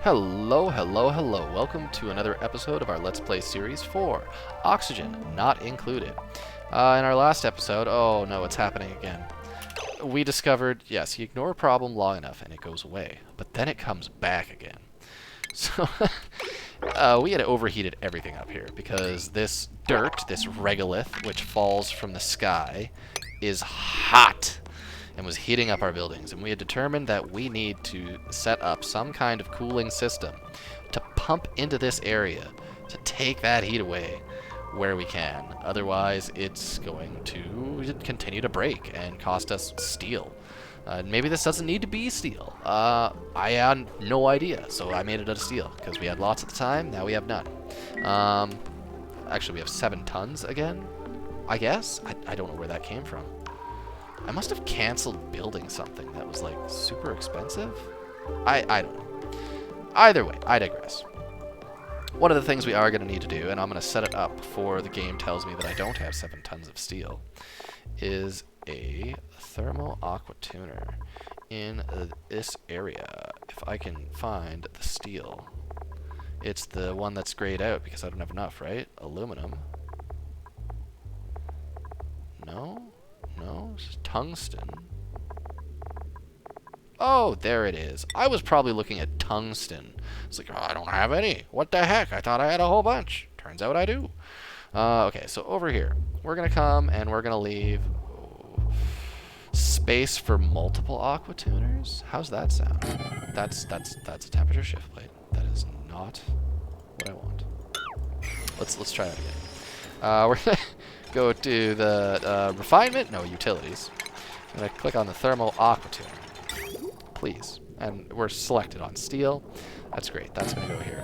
Hello, hello, hello. Welcome to another episode of our Let's Play series for Oxygen Not Included. In our last episode, oh no, it's happening again. We discovered, yes, you ignore a problem long enough and it goes away, but then it comes back again. So, we had overheated everything up here because this dirt, this regolith, which falls from the sky, is hot and was heating up our buildings, and we had determined that we need to set up some kind of cooling system to pump into this area to take that heat away where we can. Otherwise, it's going to continue to break and cost us steel. Maybe this doesn't need to be steel. I had no idea, so I made it out of steel because we had lots at the time. Now we have none. Actually, we have 7 tons again, I guess. I don't know where that came from. I must have canceled building something that was like super expensive. I don't know. Either way, I digress. One of the things we are going to need to do, and I'm going to set it up before the game tells me that I don't have 7 tons of steel, is a Thermo aquatuner in this area. If I can find the steel. It's the one that's grayed out because I don't have enough, right? Aluminum. No? No, it's tungsten. Oh, there it is. I was probably looking at tungsten. It's like, oh, I don't have any. What the heck? I thought I had a whole bunch. Turns out I do. Okay, so over here, we're going to come and we're going to leave space for multiple aquatuners. How's that sound? That's a temperature shift plate. That is not what I want. Let's try that again. We're going to go to the refinement, no, utilities. I'm going to click on the thermal aquatuner, please. And we're selected on steel. That's great. That's going to go here.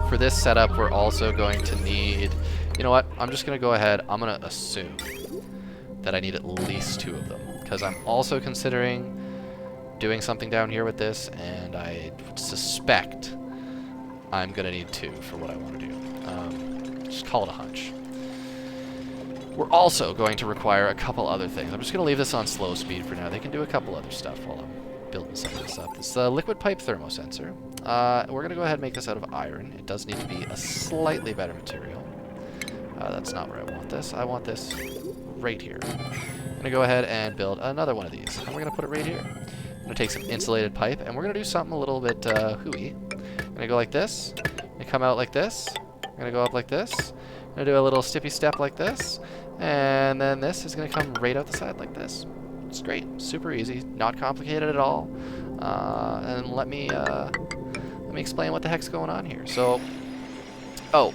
For this setup, we're also going to need, you know what? I'm just going to go ahead. I'm going to assume that I need at least 2 of them because I'm also considering doing something down here with this, and I suspect I'm going to need 2 for what I want to do. Just call it a hunch. We're also going to require a couple other things. I'm just going to leave this on slow speed for now. They can do a couple other stuff while I'm building some of this up. It's the liquid pipe thermosensor. We're going to go ahead and make this out of iron. It does need to be a slightly better material. That's not where I want this. I want this right here. I'm going to go ahead and build another one of these. And we're going to put it right here. I'm going to take some insulated pipe, and we're going to do something a little bit hooey. I'm going to go like this. I'm going to come out like this. I'm going to go up like this. I'm going to do a little stippy step like this. And then this is going to come right out the side like this. It's great. Super easy. Not complicated at all. And let me explain what the heck's going on here. So, oh,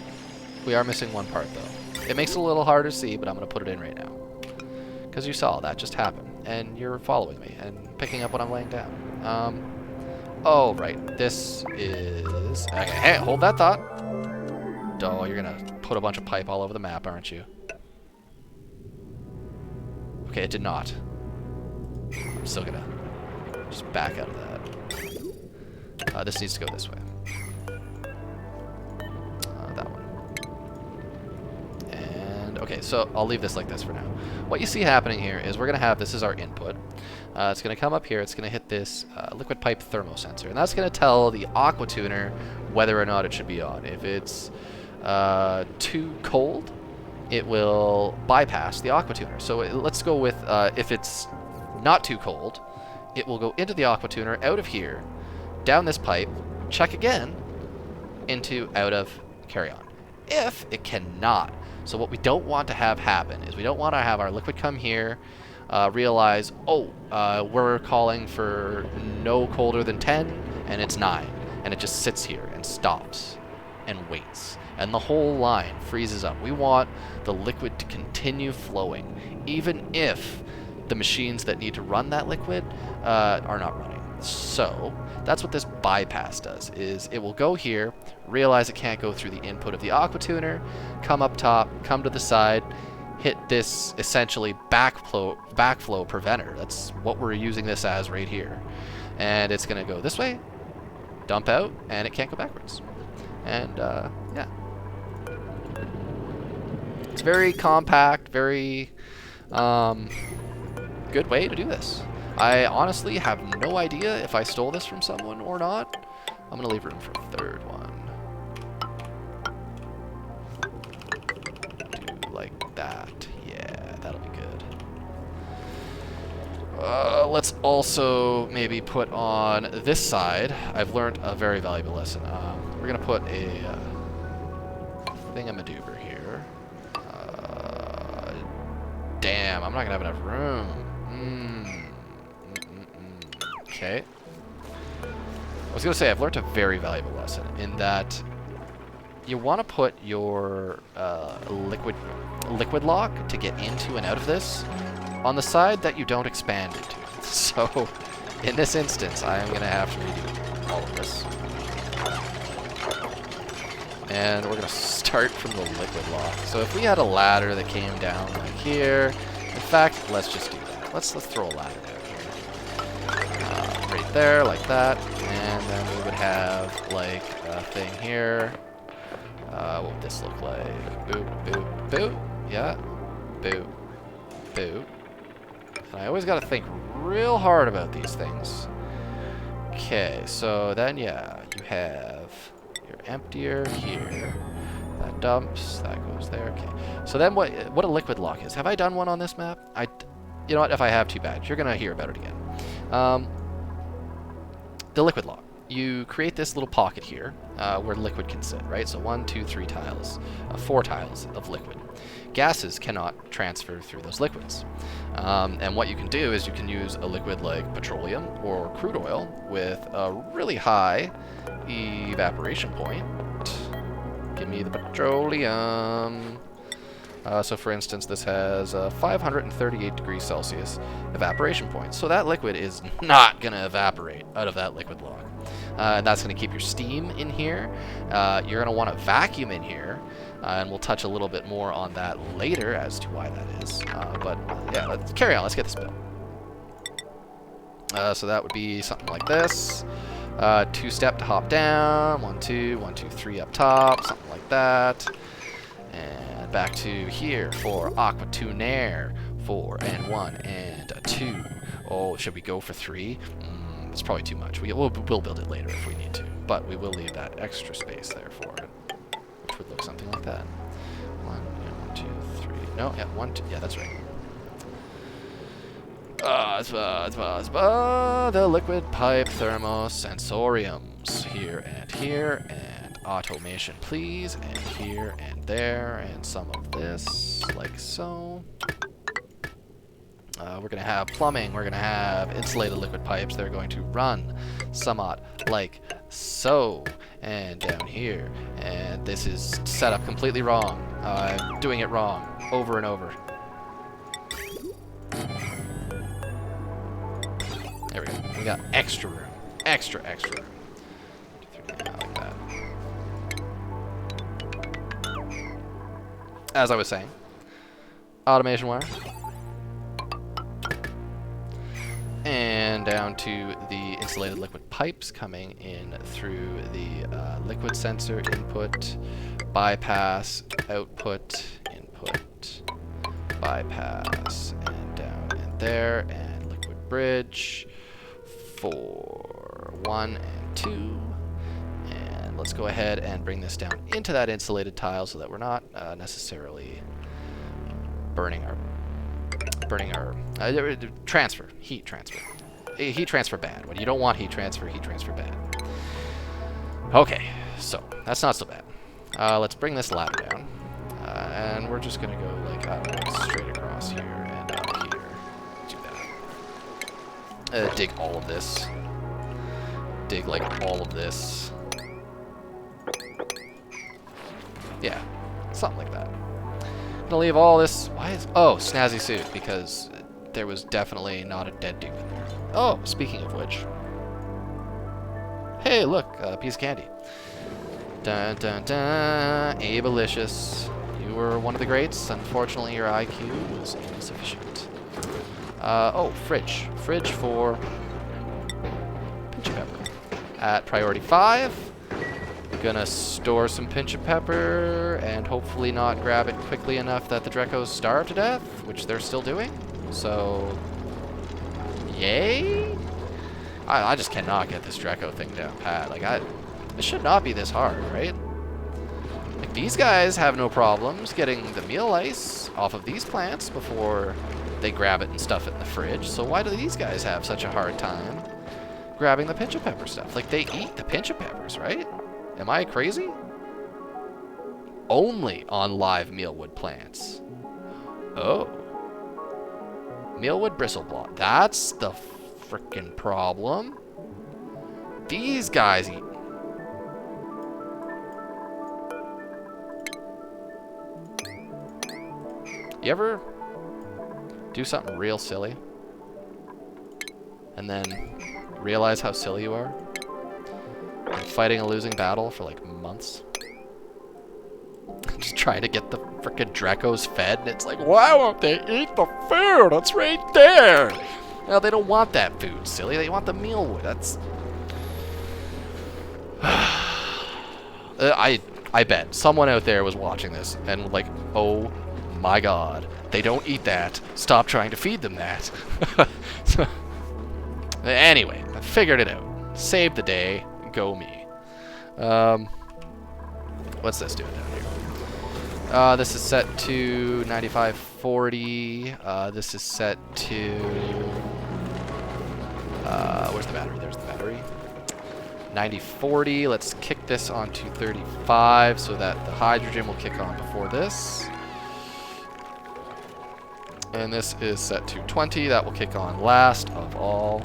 we are missing one part though. It makes it a little harder to see, but I'm going to put it in right now. Because you saw that just happen. And you're following me and picking up what I'm laying down. Oh, right. This is... Okay, hey, hold that thought. Oh, you're going to put a bunch of pipe all over the map, aren't you? Okay, it did not. I'm still gonna just back out of that. This needs to go this way. That one. And, okay, so I'll leave this like this for now. What you see happening here is we're gonna have, this is our input. It's gonna come up here, it's gonna hit this liquid pipe thermosensor, and that's gonna tell the aquatuner whether or not it should be on. If it's too cold, it will bypass the aquatuner. So let's go with, if it's not too cold, it will go into the aquatuner, out of here, down this pipe, check again, into, out of, carry on. If it cannot. So what we don't want to have happen is we don't want to have our liquid come here, realize, oh, we're calling for no colder than 10, and it's 9. And it just sits here and stops and waits. And the whole line freezes up. We want the liquid to continue flowing, even if the machines that need to run that liquid are not running. So that's what this bypass does, is it will go here, realize it can't go through the input of the aquatuner, come up top, come to the side, hit this essentially backflow preventer. That's what we're using this as right here. And it's going to go this way, dump out, and it can't go backwards. And yeah. It's very compact, very good way to do this. I honestly have no idea if I stole this from someone or not. I'm going to leave room for a third one. Do like that. Yeah, that'll be good. Let's also maybe put on this side. I've learned a very valuable lesson. We're going to put a thingamadoober here. Damn, I'm not going to have enough room. Okay. I was going to say, I've learned a very valuable lesson in that you want to put your liquid lock to get into and out of this on the side that you don't expand into. So, in this instance, I am going to have to redo all of this. And we're going to start from the liquid lock. So if we had a ladder that came down like here, in fact, let's just do that. Let's throw a ladder down here. Right there, like that. And then we would have, like, a thing here. What would this look like? Boop, boop, boop. Yeah. Boop. Boop. And I always got to think real hard about these things. Okay, so then, yeah, you have your emptier here. That dumps, that goes there. Okay. So then what a liquid lock is. Have I done one on this map? You know what, if I have, too bad. You're going to hear about it again. The liquid lock. You create this little pocket here where liquid can sit, right? So 1, 2, 3 tiles, 4 tiles of liquid. Gases cannot transfer through those liquids. And what you can do is you can use a liquid like petroleum or crude oil with a really high evaporation point. Give me the petroleum. So for instance, this has 538 degrees Celsius evaporation point. So that liquid is not going to evaporate out of that liquid lock. And that's going to keep your steam in here. You're going to want to vacuum in here. And we'll touch a little bit more on that later as to why that is. But yeah, let's carry on. Let's get this built. So that would be something like this. 2-step to hop down. 1, 2, 1, 2, 3 up top. Something like that. And back to here for aquatuner. 4 and 1 and 2. Oh, should we go for 3? It's probably too much. We'll build it later if we need to. But we will leave that extra space there for it. Which would look something like that. 1, 2, 3. No, yeah, 1, 2. Yeah, that's right. The liquid pipe Thermo sensoriums here, and automation, please, and here and there, and some of this, like so. We're going to have plumbing, we're going to have insulated liquid pipes. They're going to run somewhat like so, and down here. And this is set up completely wrong. I'm doing it wrong over and over. There we go. We got extra room. Extra room. Like that. As I was saying, automation wire. And down to the insulated liquid pipes coming in through the liquid sensor input, bypass, output, input, bypass, and down and there, and liquid bridge for 1 and 2. And let's go ahead and bring this down into that insulated tile so that we're not necessarily burning our transfer, heat transfer. Heat transfer bad. When you don't want heat transfer bad. Okay, so that's not so bad. Let's bring this ladder down. And we're just going to go like straight across here and out here. Do that. Dig all of this. Dig like all of this. Yeah, something like that. Gonna leave all this. Why is snazzy suit? Because there was definitely not a dead dude in there. Oh, speaking of which, hey, look, a piece of candy. Dun dun dun. Abelicious. You were one of the greats. Unfortunately, your IQ was insufficient. Oh, fridge. Fridge for pinch of pepper at priority 5. Gonna store some pinch of pepper and hopefully not grab it quickly enough that the drekkos starve to death, which they're still doing. So, Yay? I just cannot get this Drecko thing down pat. Like, it should not be this hard, right? Like, these guys have no problems getting the meal ice off of these plants before they grab it and stuff it in the fridge. So why do these guys have such a hard time grabbing the pinch of pepper stuff? Like, they eat the pinch of peppers, right? Am I crazy? Only on live mealwood plants. Oh. Mealwood bristleblot. That's the frickin' problem. These guys eat. You ever do something real silly and then realize how silly you are? And fighting a losing battle for like months? Just trying to get the frickin' Drekkos fed, and it's like, why won't they eat the food? It's right there! No, they don't want that food, silly. They want the mealwood. That's... I bet someone out there was watching this and like, oh my god, they don't eat that. Stop trying to feed them that. So, anyway, I figured it out. Saved the day. Go me. What's this doing down here? This is set to 9540. This is set to... where's the battery? There's the battery. 9040. Let's kick this on to 35 so that the hydrogen will kick on before this. And this is set to 20. That will kick on last of all.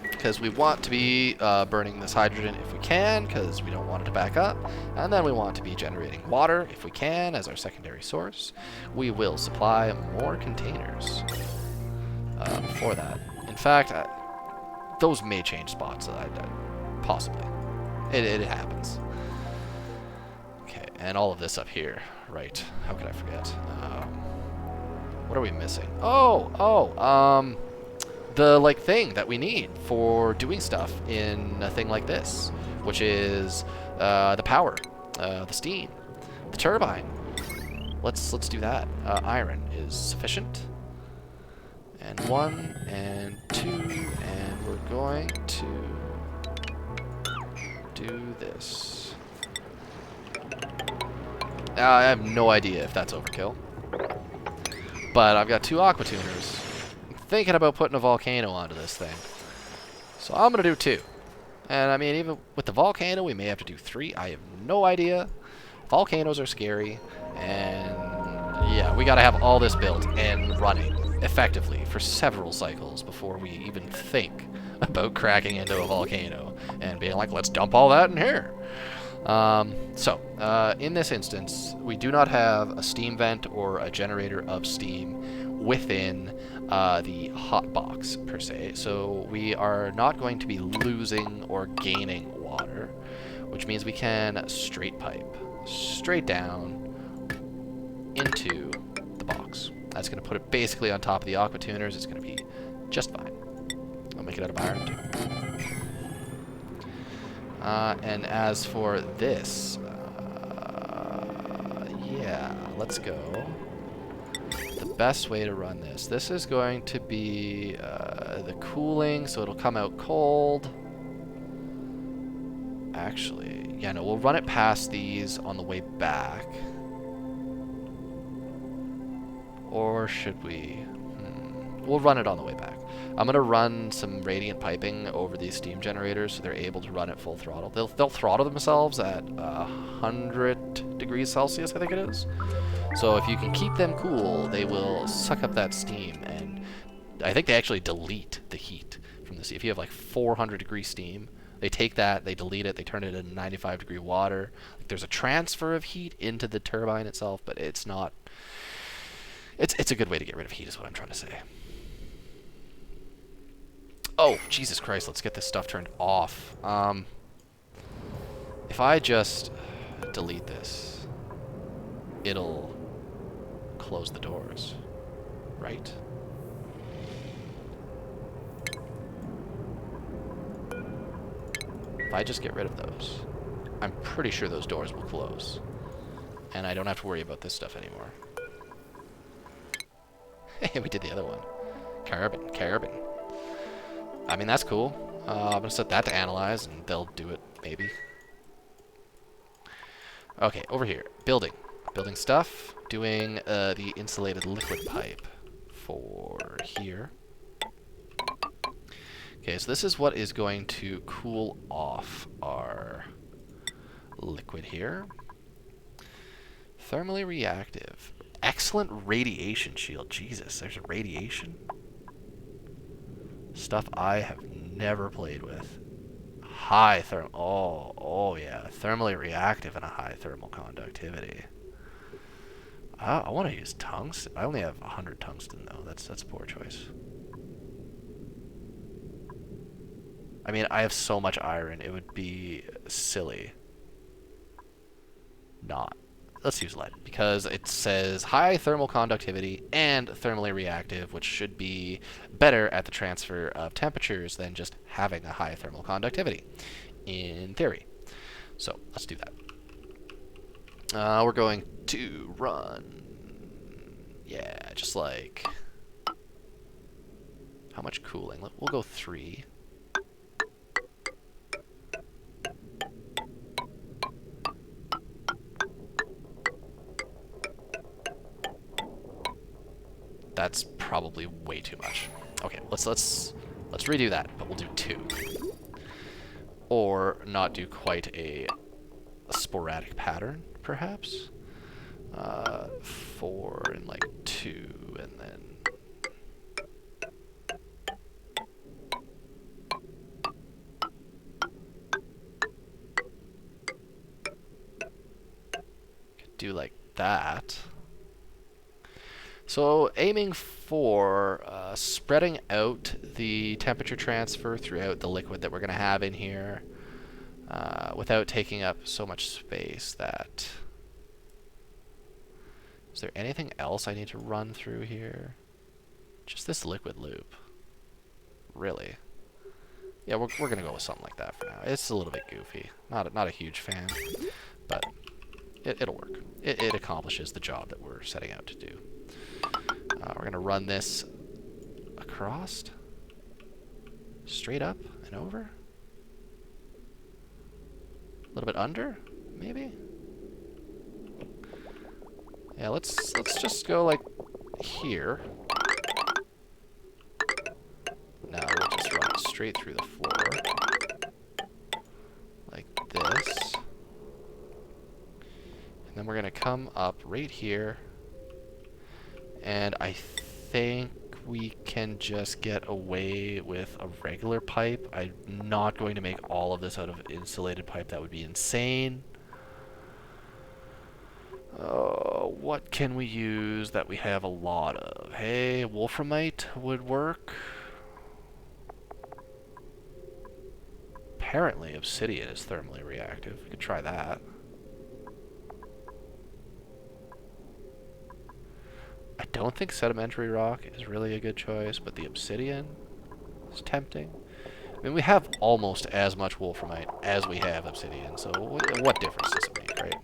Because we want to be burning this hydrogen if we can, because we don't want it to back up. And then we want to be generating water if we can as our secondary source. We will supply more containers for that. In fact, those may change spots, possibly. It happens. Okay, and all of this up here, right? How could I forget? What are we missing? The like thing that we need for doing stuff in a thing like this, which is the power, the steam, the turbine. Let's do that. Iron is sufficient. And 1 and 2, and we're going to do this. I have no idea if that's overkill, but I've got 2 aquatuners. I'm thinking about putting a volcano onto this thing, so I'm gonna do 2. And I mean, even with the volcano, we may have to do 3. I have no idea. Volcanoes are scary, and yeah, we gotta have all this built and running effectively for several cycles before we even think about cracking into a volcano and being like, let's dump all that in here. In this instance, we do not have a steam vent or a generator of steam within the hot box per se, so we are not going to be losing or gaining water, which means we can straight pipe straight down into the box. That's going to put it basically on top of the aquatuners. It's going to be just fine. I'll make it out of iron too. And as for this, yeah, let's go. The best way to run this. This is going to be the cooling, so it'll come out cold. Actually, yeah, no, we'll run it past these on the way back. Or should we? We'll run it on the way back. I'm going to run some radiant piping over these steam generators so they're able to run at full throttle. They'll throttle themselves at 100 degrees Celsius, I think it is. So if you can keep them cool, they will suck up that steam, and I think they actually delete the heat from the sea. If you have like 400 degree steam, they take that, they delete it, they turn it into 95 degree water. Like, there's a transfer of heat into the turbine itself, but it's not... It's a good way to get rid of heat is what I'm trying to say. Oh, Jesus Christ, let's get this stuff turned off. If I just delete this, it'll close the doors, right? If I just get rid of those, I'm pretty sure those doors will close. And I don't have to worry about this stuff anymore. Hey, we did the other one. Carbon. I mean, that's cool. I'm going to set that to analyze, and they'll do it, maybe. Okay, over here. Building stuff. Doing the insulated liquid pipe for here. Okay, so this is what is going to cool off our liquid here. Thermally reactive. Excellent radiation shield. Jesus, there's a radiation. Stuff I have never played with. High thermal. Oh yeah, thermally reactive and a high thermal conductivity. I want to use tungsten. I only have 100 tungsten though. That's a poor choice. I mean, I have so much iron, it would be silly not. Let's use lead, because it says high thermal conductivity and thermally reactive, which should be better at the transfer of temperatures than just having a high thermal conductivity, in theory. So, let's do that. We're going to run, yeah, just like, how much cooling? We'll go 3. That's probably way too much. Okay, let's redo that, but we'll do 2. Or not do quite a sporadic pattern, perhaps. 4 and like 2, and then could do like that. So aiming for spreading out the temperature transfer throughout the liquid that we're going to have in here without taking up so much space that... Is there anything else I need to run through here? Just this liquid loop. Really? Yeah, we're going to go with something like that for now. It's a little bit goofy. Not a huge fan, but it'll work. It accomplishes the job that we're setting out to do. We're going to run this across, straight up and over, a little bit under, maybe? Yeah, let's just go like here. Now we'll just run it straight through the floor, like this. And then we're going to come up right here. And I think we can just get away with a regular pipe. I'm not going to make all of this out of insulated pipe. That would be insane. What can we use that we have a lot of? Hey, wolframite would work. Apparently obsidian is thermally reactive. We could try that. I don't think sedimentary rock is really a good choice, but the obsidian is tempting. I mean, we have almost as much wolframite as we have obsidian, so what difference does it make, right?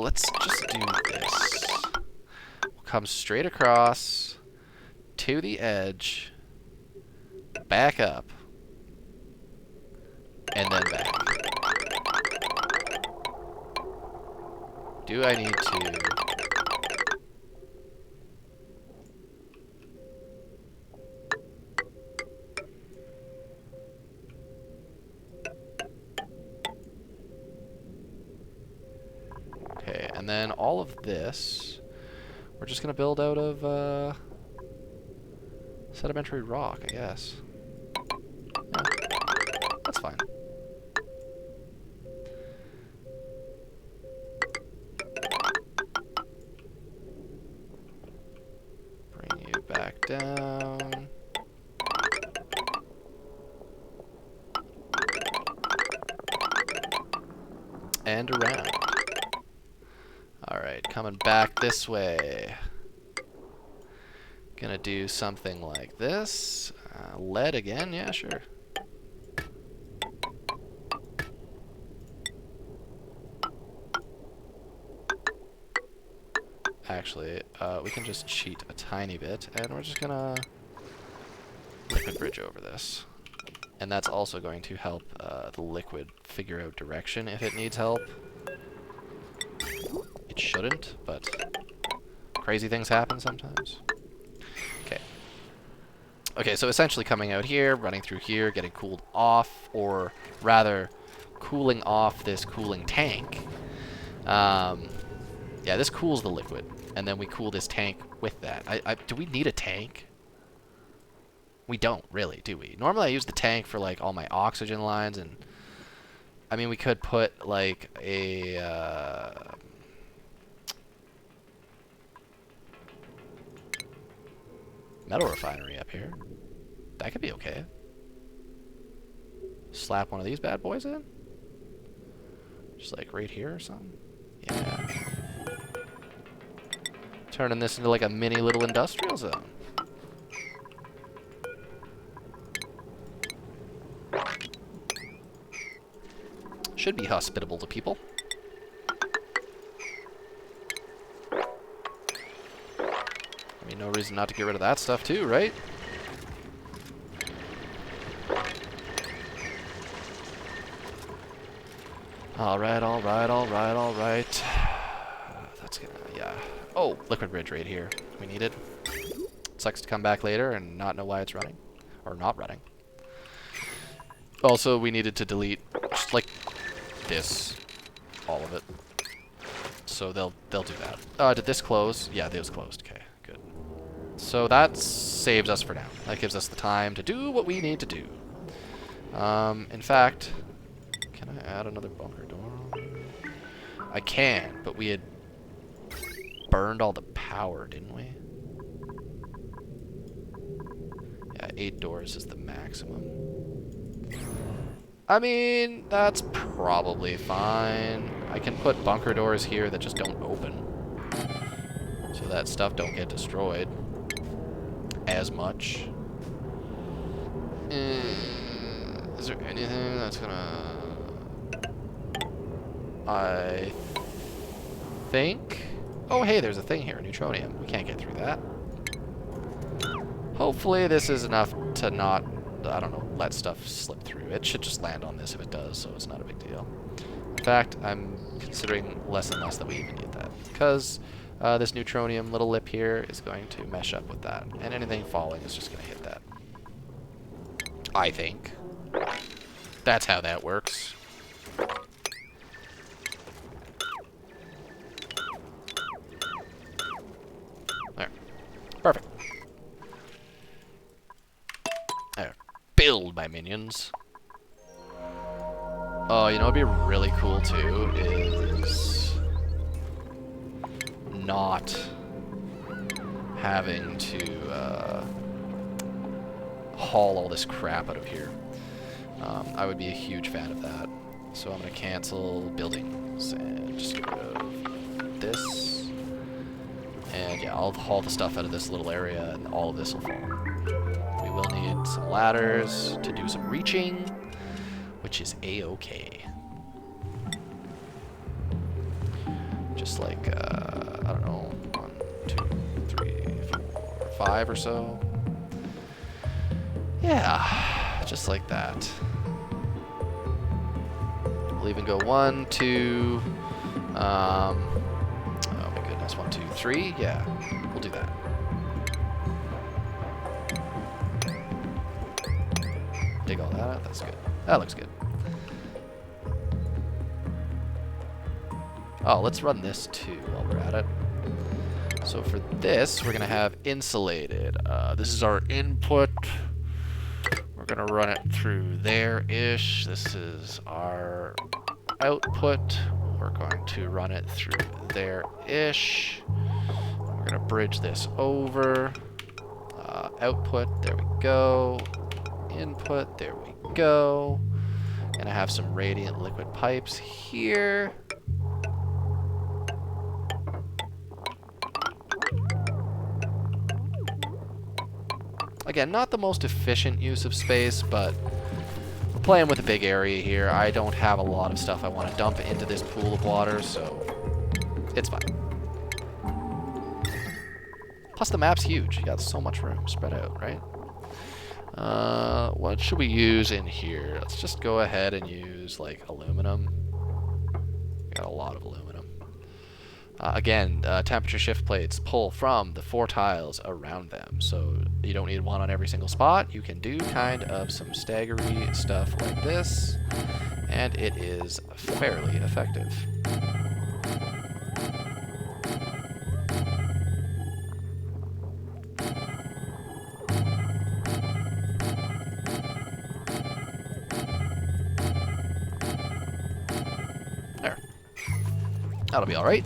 Let's just do this. We'll come straight across to the edge, back up, and then back. Do I need to... Okay, and then all of this, we're just going to build out of sedimentary rock, I guess. Yeah, that's fine. Bring you back down. And around. Alright, coming back this way. Gonna do something like this. Lead again? Yeah, sure. actually, we can just cheat a tiny bit, and we're just gonna liquid bridge over this. And that's also going to help the liquid figure out direction if it needs help. It shouldn't, but crazy things happen sometimes. Okay. Okay, so essentially coming out here, running through here, getting cooled off, or rather, cooling off this cooling tank. Yeah, this cools the liquid, and then we cool this tank with that. Do we need a tank? We don't, really, do we? Normally I use the tank for, like, all my oxygen lines, and... I mean, we could put, like, a... metal refinery up here. That could be okay. Slap one of these bad boys in? Just, like, right here or something? Yeah. Turning this into, like, a mini little industrial zone. Should be hospitable to people. I mean, no reason not to get rid of that stuff too, right? Alright, alright, alright, alright. That's gonna, yeah. Oh, liquid bridge right here. We need it. Sucks to come back later and not know why it's running. Or not running. Also, we needed to delete, just like this, all of it. So they'll do that. Did this close? Yeah, this closed. Okay, good. So that saves us for now. That gives us the time to do what we need to do. In fact, can I add another bunker door? I can, but we had burned all the power, didn't we? Yeah, 8 doors is the maximum. I mean, that's probably fine. I can put bunker doors here that just don't open, so that stuff don't get destroyed as much. Is there anything that's gonna... I think... Oh, hey, there's a thing here, neutronium. We can't get through that. Hopefully this is enough to not, I don't know, let stuff slip through. It should just land on this if it does, so it's not a big deal. In fact, I'm considering less and less that we even need that, because this neutronium little lip here is going to mesh up with that, and anything falling is just going to hit that. I think. That's how that works. There. Perfect. There. Build, my minions. Oh, you know what'd be really cool too is not having to haul all this crap out of here. I would be a huge fan of that. So I'm gonna cancel buildings and just get rid of this. And yeah, I'll haul the stuff out of this little area and all of this will fall. We will need some ladders to do some reaching, which is a-okay. Just like, I don't know, 1, 2, 3, 4, 5 or so. Yeah, just like that. We'll even go 1, 2, oh my goodness, 1, 2, 3, yeah, we'll do that. Dig all that out, that's good. That looks good. Oh, let's run this too while we're at it. So for this, we're gonna have insulated. This is our input. We're gonna run it through there-ish. This is our output. We're going to run it through there-ish. We're gonna bridge this over. Output, there we go. Input, there we go. Gonna have some radiant liquid pipes here. Again, not the most efficient use of space, but we're playing with a big area here. I don't have a lot of stuff I want to dump into this pool of water, so it's fine. Plus the map's huge. You got so much room spread out, right? What should we use in here? Let's just go ahead and use like aluminum. Got a lot of aluminum. Again, temperature shift plates pull from the 4 tiles around them, so you don't need one on every single spot. You can do kind of some staggery stuff like this, and it is fairly effective. There. That'll be alright.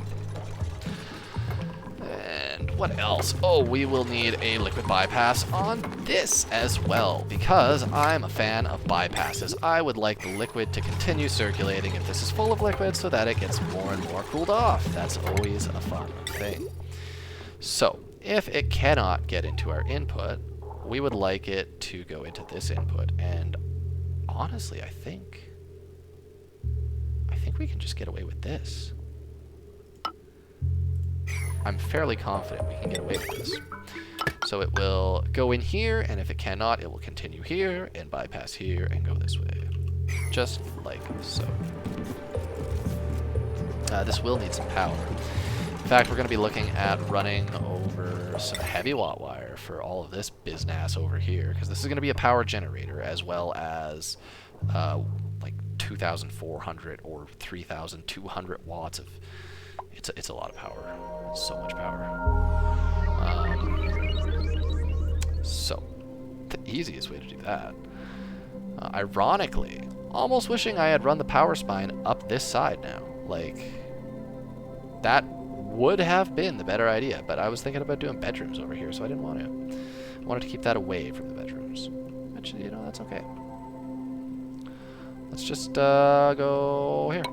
And what else? Oh, we will need a liquid bypass on this as well, because I'm a fan of bypasses. I would like the liquid to continue circulating if this is full of liquid so that it gets more and more cooled off. That's always a fun thing. So, if it cannot get into our input, we would like it to go into this input. And honestly, I think we can just get away with this. I'm fairly confident we can get away with this. So it will go in here, and if it cannot, it will continue here, and bypass here, and go this way. Just like so. This will need some power. In fact, we're going to be looking at running over some heavy watt wire for all of this business over here, because this is going to be a power generator, as well as like 2,400 or 3,200 watts of... It's a lot of power. It's so much power. So, the easiest way to do that, ironically, almost wishing I had run the power spine up this side now. Like, that would have been the better idea, but I was thinking about doing bedrooms over here, so I didn't want to. I wanted to keep that away from the bedrooms. Actually, you know, that's okay. Let's just go here.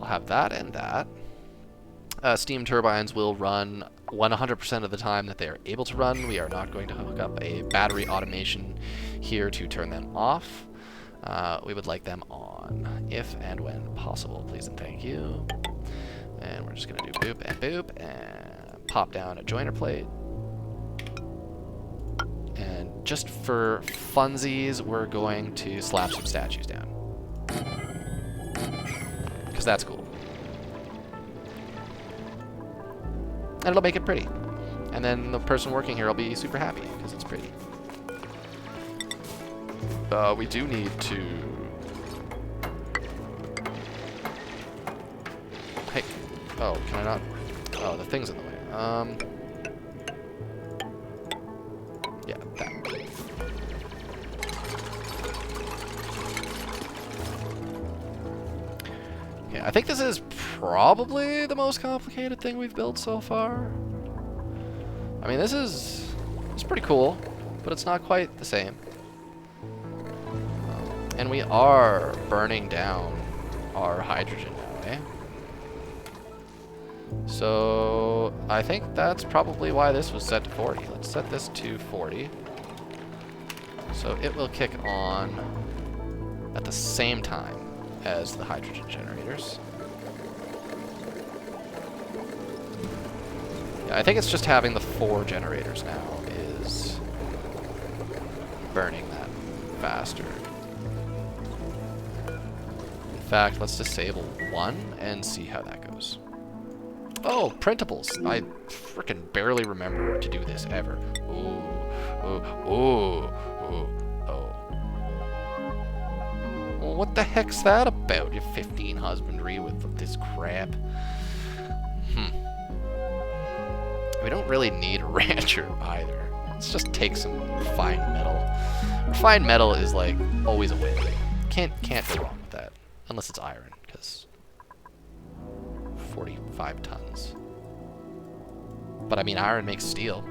Have that and that. Steam turbines will run 100% of the time that they are able to run. We are not going to hook up a battery automation here to turn them off. We would like them on if and when possible, please and thank you. And we're just going to do boop and pop down a joiner plate. And just for funsies, we're going to slap some statues down. Because that's cool. And it'll make it pretty. And then the person working here will be super happy because it's pretty. We do need to... Hey. Oh, can I not? Oh, the thing's in the way. Yeah, that. Okay, I think this is probably the most complicated thing we've built so far. I mean, it's pretty cool, but it's not quite the same. And we are burning down our hydrogen now, eh? So I think that's probably why this was set to 40. Let's set this to 40. So it will kick on at the same time as the hydrogen generators. Yeah, I think it's just having the 4 generators now is burning that faster. In fact, let's disable 1 and see how that goes. Oh, printables. I frickin' barely remember to do this ever. Ooh, ooh, ooh, ooh, oh. Well, what the heck's that about, you 15 husbandry with this crap? We don't really need a rancher either. Let's just take some refined metal. Refined metal is like always a win. Can't go wrong with that. Unless it's iron, because 45 tons. But I mean, iron makes steel.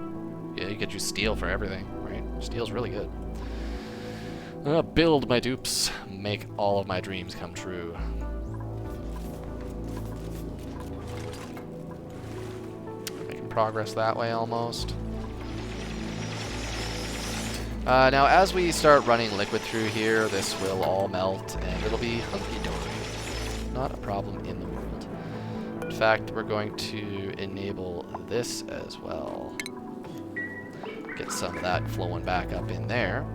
Yeah, you could use steel for everything, right? Steel's really good. Build my dupes. Make all of my dreams come true. progress that way almost. Now, as we start running liquid through here, this will all melt, and it'll be hunky-dory. Not a problem in the world. In fact, we're going to enable this as well. Get some of that flowing back up in there.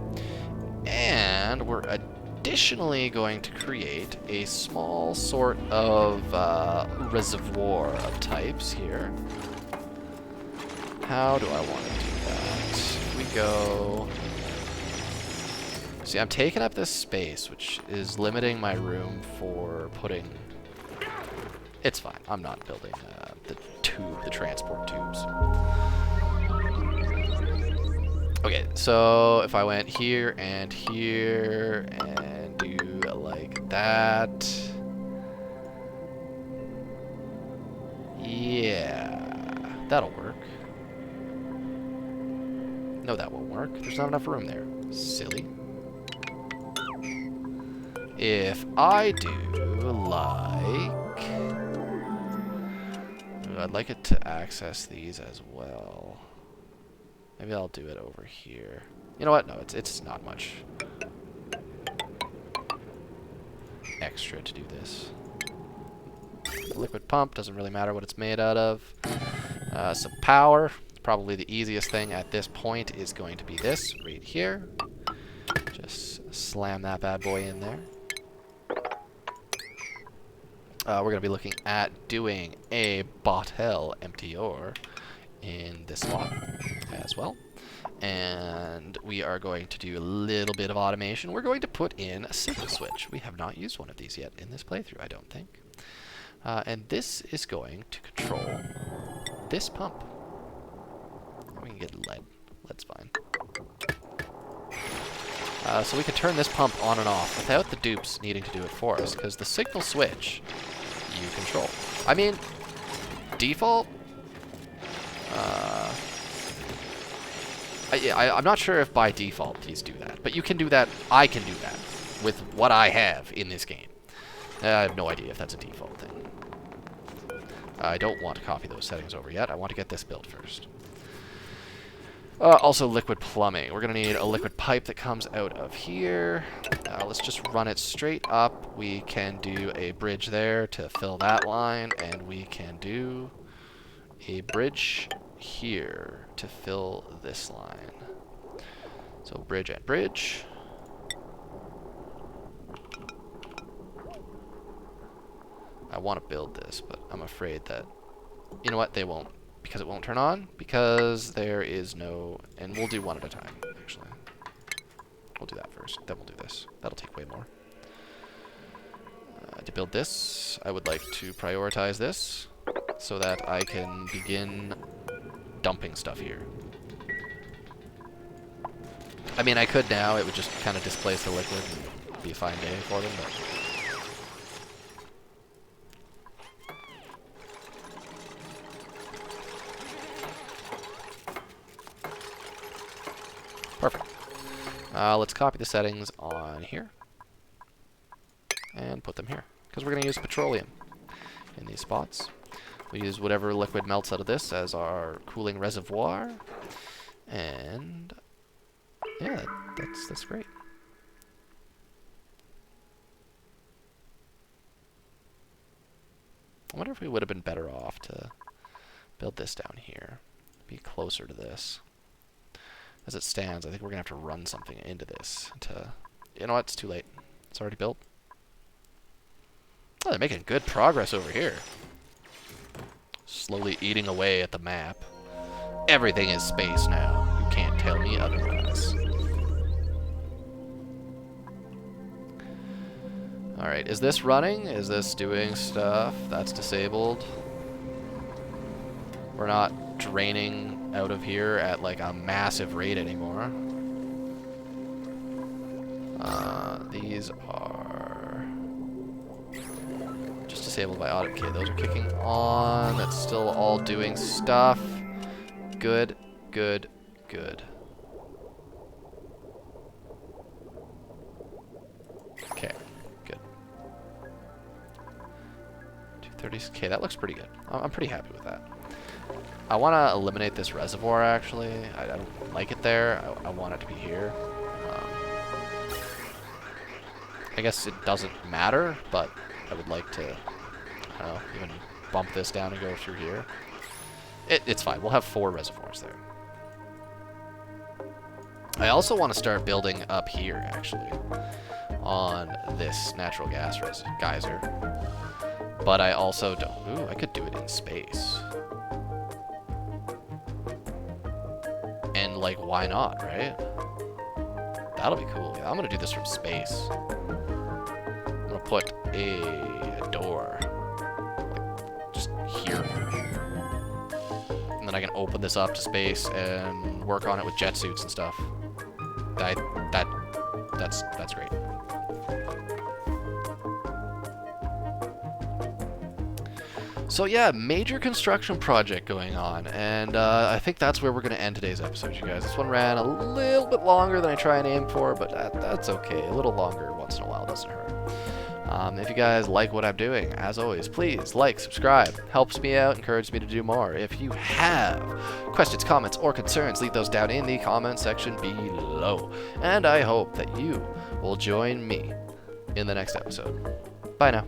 And we're additionally going to create a small sort of reservoir of types here. How do I want to do that? If we go... See, I'm taking up this space, which is limiting my room for putting... It's fine. I'm not building the transport tubes. Okay, so if I went here and do like that... Yeah, that'll work. No, that won't work. There's not enough room there. Silly. If I do like... I'd like it to access these as well. Maybe I'll do it over here. You know what? No, it's not much extra to do this. Liquid pump, doesn't really matter what it's made out of. Some power. Probably the easiest thing at this point is going to be this right here. Just slam that bad boy in there. We're going to be looking at doing a bottle emptier in this slot as well. And we are going to do a little bit of automation. We're going to put in a signal switch. We have not used one of these yet in this playthrough, I don't think. And this is going to control this pump. We can get lead. Lead's fine. So we can turn this pump on and off without the dupes needing to do it for us, because the signal switch you control. I mean, default... I'm not sure if by default these do that, but you can do that. I can do that with what I have in this game. I have no idea if that's a default thing. I don't want to copy those settings over yet. I want to get this built first. Also, liquid plumbing. We're going to need a liquid pipe that comes out of here. Let's just run it straight up. We can do a bridge there to fill that line, and we can do a bridge here to fill this line. So bridge and bridge. I want to build this, but I'm afraid that, you know what, they won't, because it won't turn on, because there is no, and we'll do one at a time, actually. We'll do that first, then we'll do this. That'll take way more. To build this, I would like to prioritize this, so that I can begin dumping stuff here. I mean, I could now, it would just kind of displace the liquid and be a fine day for them, but... Perfect. Let's copy the settings on here and put them here, because we're going to use petroleum in these spots. We use whatever liquid melts out of this as our cooling reservoir, and yeah, that's great. I wonder if we would have been better off to build this down here, be closer to this. As it stands, I think we're going to have to run something into this to... You know what? It's too late. It's already built. Oh, they're making good progress over here. Slowly eating away at the map. Everything is space now. You can't tell me otherwise. Alright, is this running? Is this doing stuff? That's disabled. We're not draining out of here at like a massive rate anymore. These are just disabled by audit. Okay, those are kicking on. That's still all doing stuff. Good, good, good. Okay, good. 230. Okay, that looks pretty good. I'm pretty happy with that. I want to eliminate this reservoir, actually. I don't like it there. I want it to be here. I guess it doesn't matter, but I would like to, I don't know, even bump this down and go through here. It's fine. We'll have 4 reservoirs there. I also want to start building up here, actually, on this natural gas geyser. But I also don't... Ooh, I could do it in space. And, like, why not, right? That'll be cool. Yeah, I'm going to do this from space. I'm going to put a door, like, just here. And then I can open this up to space and work on it with jet suits and stuff. That's great. So yeah, major construction project going on, and I think that's where we're going to end today's episode, you guys. This one ran a little bit longer than I try and aim for, but that's okay. A little longer once in a while doesn't hurt. If you guys like what I'm doing, as always, please like, subscribe. Helps me out, encourages me to do more. If you have questions, comments, or concerns, leave those down in the comment section below. And I hope that you will join me in the next episode. Bye now.